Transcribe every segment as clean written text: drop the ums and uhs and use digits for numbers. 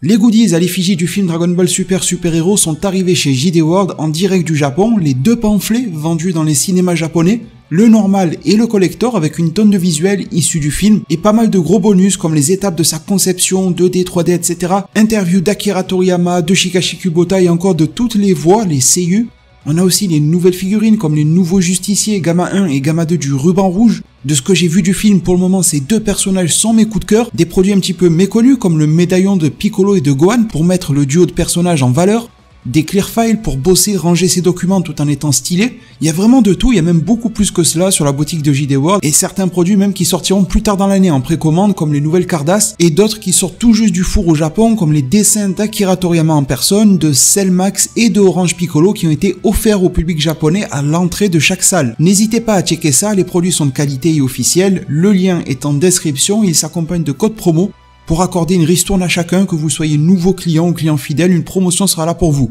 Les goodies à l'effigie du film Dragon Ball Super Super Hero sont arrivés chez JD World en direct du Japon, les deux pamphlets vendus dans les cinémas japonais, le normal et le collector avec une tonne de visuels issus du film et pas mal de gros bonus comme les étapes de sa conception, 2D, 3D, etc. Interview d'Akira Toriyama, de Shikashi Kubota et encore de toutes les voix, les seiyuu. On a aussi les nouvelles figurines comme les nouveaux justiciers Gamma 1 et Gamma 2 du ruban rouge. De ce que j'ai vu du film pour le moment, ces deux personnages sont mes coups de cœur. Des produits un petit peu méconnus comme le médaillon de Piccolo et de Gohan pour mettre le duo de personnages en valeur. Des clear files pour bosser, ranger ses documents tout en étant stylé. Il y a vraiment de tout, il y a même beaucoup plus que cela sur la boutique de JD World et certains produits même qui sortiront plus tard dans l'année en précommande comme les nouvelles Cardass et d'autres qui sortent tout juste du four au Japon comme les dessins d'Akira Toriyama en personne, de Cell Max et de Orange Piccolo qui ont été offerts au public japonais à l'entrée de chaque salle. N'hésitez pas à checker ça, les produits sont de qualité et officiels, le lien est en description et il s'accompagne de codes promo. Pour accorder une ristourne à chacun, que vous soyez nouveau client ou client fidèle, une promotion sera là pour vous.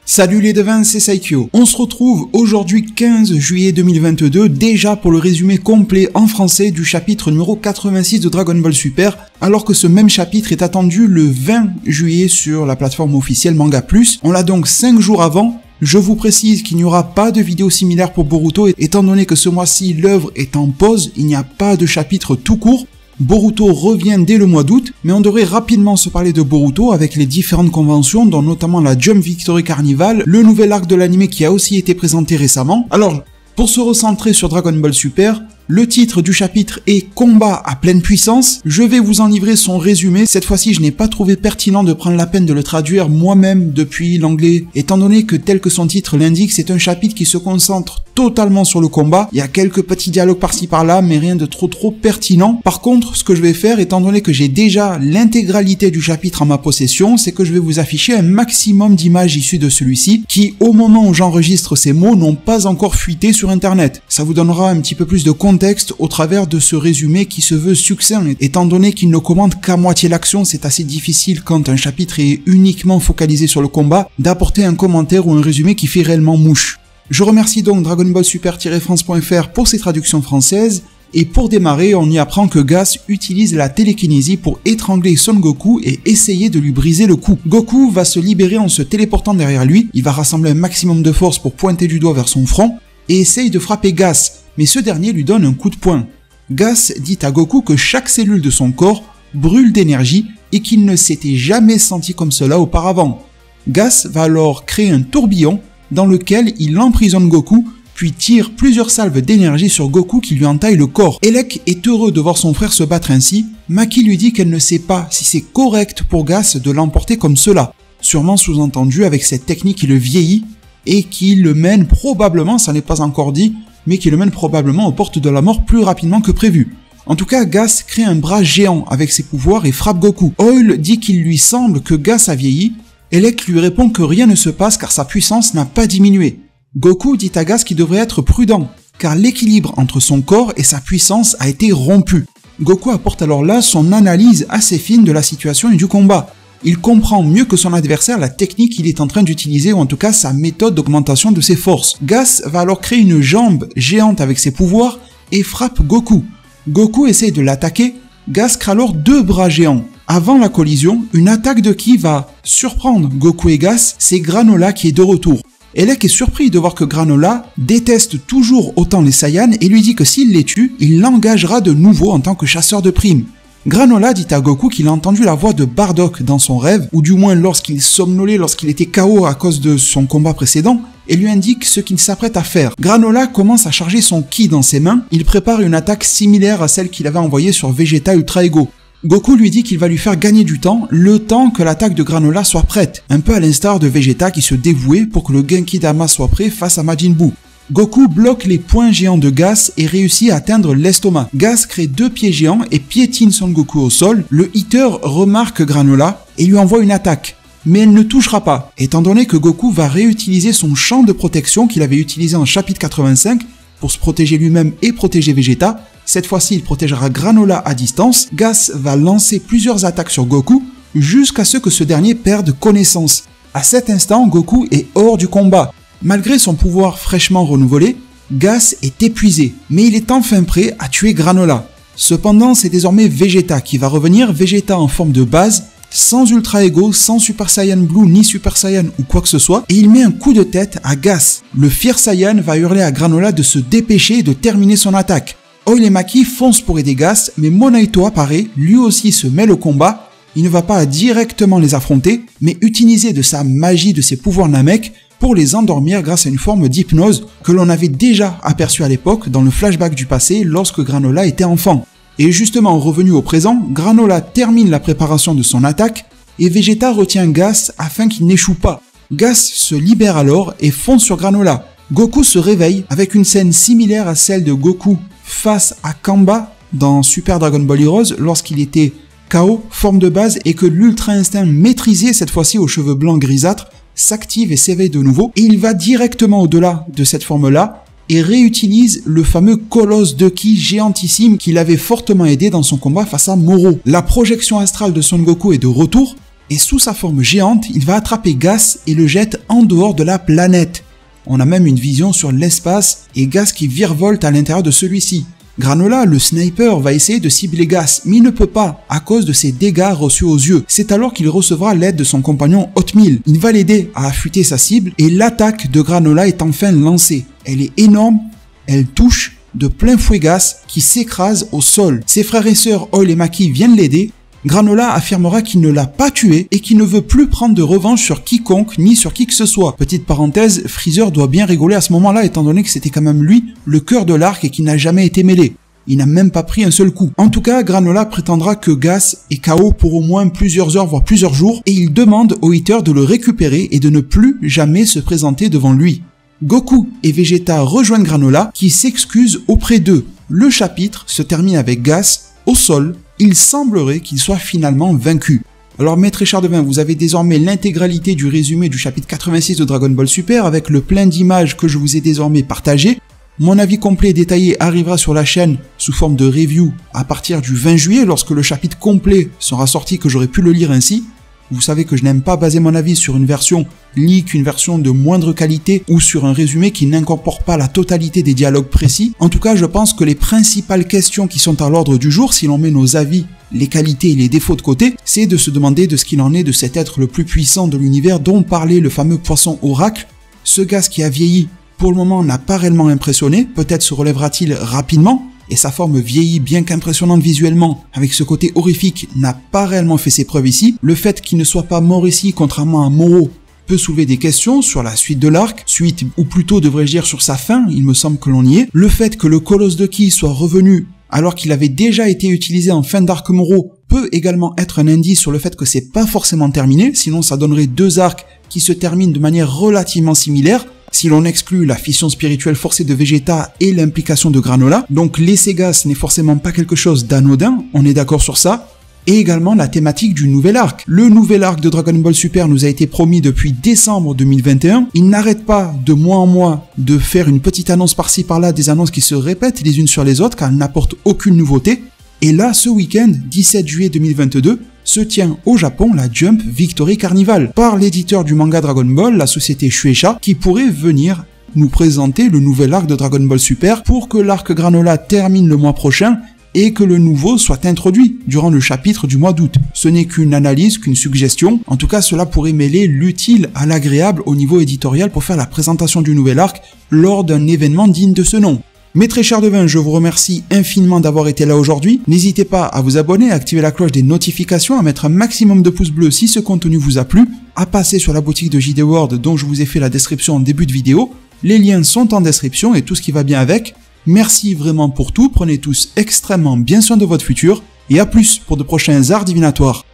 Salut les devins, c'est Saikyo. On se retrouve aujourd'hui 15 juillet 2022, déjà pour le résumé complet en français du chapitre numéro 86 de Dragon Ball Super, alors que ce même chapitre est attendu le 20 juillet sur la plateforme officielle Manga Plus. On l'a donc 5 jours avant. Je vous précise qu'il n'y aura pas de vidéo similaire pour Boruto, étant donné que ce mois-ci l'œuvre est en pause, il n'y a pas de chapitre tout court. Boruto revient dès le mois d'août, mais on devrait rapidement se parler de Boruto avec les différentes conventions, dont notamment la Jump Victory Carnival, le nouvel arc de l'anime qui a aussi été présenté récemment. Alors, pour se recentrer sur Dragon Ball Super, le titre du chapitre est Combat à pleine puissance. Je vais vous en livrer son résumé. Cette fois-ci, je n'ai pas trouvé pertinent de prendre la peine de le traduire moi-même depuis l'anglais, étant donné que tel que son titre l'indique, c'est un chapitre qui se concentre totalement sur le combat. Il y a quelques petits dialogues par-ci par-là, mais rien de trop pertinent. Par contre, ce que je vais faire, étant donné que j'ai déjà l'intégralité du chapitre en ma possession, c'est que je vais vous afficher un maximum d'images issues de celui-ci, qui, au moment où j'enregistre ces mots, n'ont pas encore fuité sur Internet. Ça vous donnera un petit peu plus de contexte au travers de ce résumé qui se veut succinct. Étant donné qu'il ne commente qu'à moitié l'action, c'est assez difficile quand un chapitre est uniquement focalisé sur le combat, d'apporter un commentaire ou un résumé qui fait réellement mouche. Je remercie donc Dragon Ball Super-France.fr pour ses traductions françaises, et pour démarrer, on y apprend que Gas utilise la télékinésie pour étrangler Son Goku et essayer de lui briser le cou. Goku va se libérer en se téléportant derrière lui, il va rassembler un maximum de force pour pointer du doigt vers son front, et essaye de frapper Gas, mais ce dernier lui donne un coup de poing. Gas dit à Goku que chaque cellule de son corps brûle d'énergie et qu'il ne s'était jamais senti comme cela auparavant. Gas va alors créer un tourbillon dans lequel il emprisonne Goku, puis tire plusieurs salves d'énergie sur Goku qui lui entaille le corps. Elec est heureux de voir son frère se battre ainsi. Maki lui dit qu'elle ne sait pas si c'est correct pour Gas de l'emporter comme cela, sûrement sous-entendu avec cette technique qui le vieillit et qui le mène probablement, ça n'est pas encore dit, mais qui le mène probablement aux portes de la mort plus rapidement que prévu. En tout cas, Gas crée un bras géant avec ses pouvoirs et frappe Goku. Oil dit qu'il lui semble que Gas a vieilli. Elec lui répond que rien ne se passe car sa puissance n'a pas diminué. Goku dit à Gas qu'il devrait être prudent, car l'équilibre entre son corps et sa puissance a été rompu. Goku apporte alors là son analyse assez fine de la situation et du combat. Il comprend mieux que son adversaire la technique qu'il est en train d'utiliser, ou en tout cas sa méthode d'augmentation de ses forces. Gas va alors créer une jambe géante avec ses pouvoirs et frappe Goku. Goku essaye de l'attaquer, Gas crée alors deux bras géants. Avant la collision, une attaque de Ki va surprendre Goku et Gas, c'est Granola qui est de retour. Elec est surpris de voir que Granola déteste toujours autant les Saiyans et lui dit que s'il les tue, il l'engagera de nouveau en tant que chasseur de primes. Granola dit à Goku qu'il a entendu la voix de Bardock dans son rêve, ou du moins lorsqu'il somnolait, lorsqu'il était KO à cause de son combat précédent, et lui indique ce qu'il s'apprête à faire. Granola commence à charger son Ki dans ses mains, il prépare une attaque similaire à celle qu'il avait envoyée sur Vegeta Ultra Ego. Goku lui dit qu'il va lui faire gagner du temps, le temps que l'attaque de Granola soit prête, un peu à l'instar de Vegeta qui se dévouait pour que le Genki Dama soit prêt face à Majin Buu. Goku bloque les poings géants de Gas et réussit à atteindre l'estomac. Gas crée deux pieds géants et piétine Son Goku au sol. Le hitter remarque Granola et lui envoie une attaque. Mais elle ne touchera pas, étant donné que Goku va réutiliser son champ de protection qu'il avait utilisé en chapitre 85 pour se protéger lui-même et protéger Vegeta. Cette fois-ci, il protégera Granola à distance. Gas va lancer plusieurs attaques sur Goku jusqu'à ce que ce dernier perde connaissance. À cet instant, Goku est hors du combat. Malgré son pouvoir fraîchement renouvelé, Gas est épuisé, mais il est enfin prêt à tuer Granola. Cependant, c'est désormais Vegeta qui va revenir, Vegeta en forme de base, sans Ultra Ego, sans Super Saiyan Blue ni Super Saiyan ou quoi que ce soit, et il met un coup de tête à Gas. Le fier Saiyan va hurler à Granola de se dépêcher et de terminer son attaque. Oil et Maki foncent pour aider Gas, mais Monaito apparaît, lui aussi se mêle au combat. Il ne va pas directement les affronter, mais utiliser de sa magie, de ses pouvoirs Namek, pour les endormir grâce à une forme d'hypnose que l'on avait déjà aperçue à l'époque dans le flashback du passé lorsque Granola était enfant. Et justement revenu au présent, Granola termine la préparation de son attaque et Vegeta retient Gas afin qu'il n'échoue pas. Gas se libère alors et fonce sur Granola. Goku se réveille avec une scène similaire à celle de Goku face à Kamba dans Super Dragon Ball Heroes lorsqu'il était KO, forme de base, et que l'Ultra Instinct maîtrisé cette fois-ci aux cheveux blancs grisâtres s'active et s'éveille de nouveau, et il va directement au-delà de cette forme-là et réutilise le fameux colosse de ki géantissime qui l'avait fortement aidé dans son combat face à Moro. La projection astrale de Son Goku est de retour, et sous sa forme géante, il va attraper Gas et le jette en dehors de la planète. On a même une vision sur l'espace et Gas qui virevolte à l'intérieur de celui-ci. Granola, le sniper, va essayer de cibler Gas, mais il ne peut pas à cause de ses dégâts reçus aux yeux. C'est alors qu'il recevra l'aide de son compagnon Hotmeal. Il va l'aider à affûter sa cible et l'attaque de Granola est enfin lancée. Elle est énorme, elle touche de plein fouet Gas qui s'écrase au sol. Ses frères et sœurs Oil et Maki viennent l'aider. Granola affirmera qu'il ne l'a pas tué et qu'il ne veut plus prendre de revanche sur quiconque ni sur qui que ce soit. Petite parenthèse, Freezer doit bien rigoler à ce moment-là étant donné que c'était quand même lui le cœur de l'arc et qu'il n'a jamais été mêlé. Il n'a même pas pris un seul coup. En tout cas, Granola prétendra que Gas est KO pour au moins plusieurs heures voire plusieurs jours et il demande au Eater de le récupérer et de ne plus jamais se présenter devant lui. Goku et Vegeta rejoignent Granola qui s'excuse auprès d'eux. Le chapitre se termine avec Gas au sol. Il semblerait qu'il soit finalement vaincu. Alors Maître Echardevin, vous avez désormais l'intégralité du résumé du chapitre 86 de Dragon Ball Super avec le plein d'images que je vous ai désormais partagé. Mon avis complet et détaillé arrivera sur la chaîne sous forme de review à partir du 20 juillet lorsque le chapitre complet sera sorti, que j'aurai pu le lire ainsi. Vous savez que je n'aime pas baser mon avis sur une version leak, une version de moindre qualité ou sur un résumé qui n'incorpore pas la totalité des dialogues précis. En tout cas, je pense que les principales questions qui sont à l'ordre du jour, si l'on met nos avis, les qualités et les défauts de côté, c'est de se demander de ce qu'il en est de cet être le plus puissant de l'univers dont parlait le fameux poisson oracle. Ce Gas qui a vieilli, pour le moment, n'a pas réellement impressionné, peut-être se relèvera-t-il rapidement, et sa forme vieillie, bien qu'impressionnante visuellement, avec ce côté horrifique, n'a pas réellement fait ses preuves ici. Le fait qu'il ne soit pas mort ici, contrairement à Moro, peut soulever des questions sur la suite de l'arc, suite, ou plutôt devrais-je dire sur sa fin, il me semble que l'on y est. Le fait que le colosse de ki soit revenu alors qu'il avait déjà été utilisé en fin d'arc Moro peut également être un indice sur le fait que c'est pas forcément terminé, sinon ça donnerait deux arcs qui se terminent de manière relativement similaire, si l'on exclut la fission spirituelle forcée de Vegeta et l'implication de Granola. Donc laisser Gas n'est forcément pas quelque chose d'anodin, on est d'accord sur ça. Et également la thématique du nouvel arc. Le nouvel arc de Dragon Ball Super nous a été promis depuis décembre 2021. Il n'arrête pas de mois en mois de faire une petite annonce par-ci par-là, des annonces qui se répètent les unes sur les autres car elles n'apportent aucune nouveauté. Et là, ce week-end, 17 juillet 2022, se tient au Japon la Jump Victory Carnival par l'éditeur du manga Dragon Ball, la société Shueisha, qui pourrait venir nous présenter le nouvel arc de Dragon Ball Super pour que l'arc Granola termine le mois prochain et que le nouveau soit introduit durant le chapitre du mois d'août. Ce n'est qu'une analyse, qu'une suggestion. En tout cas, cela pourrait mêler l'utile à l'agréable au niveau éditorial pour faire la présentation du nouvel arc lors d'un événement digne de ce nom. Maître Echardevin, je vous remercie infiniment d'avoir été là aujourd'hui. N'hésitez pas à vous abonner, à activer la cloche des notifications, à mettre un maximum de pouces bleus si ce contenu vous a plu, à passer sur la boutique de JD World dont je vous ai fait la description en début de vidéo. Les liens sont en description et tout ce qui va bien avec. Merci vraiment pour tout, prenez tous extrêmement bien soin de votre futur, et à plus pour de prochains arts divinatoires.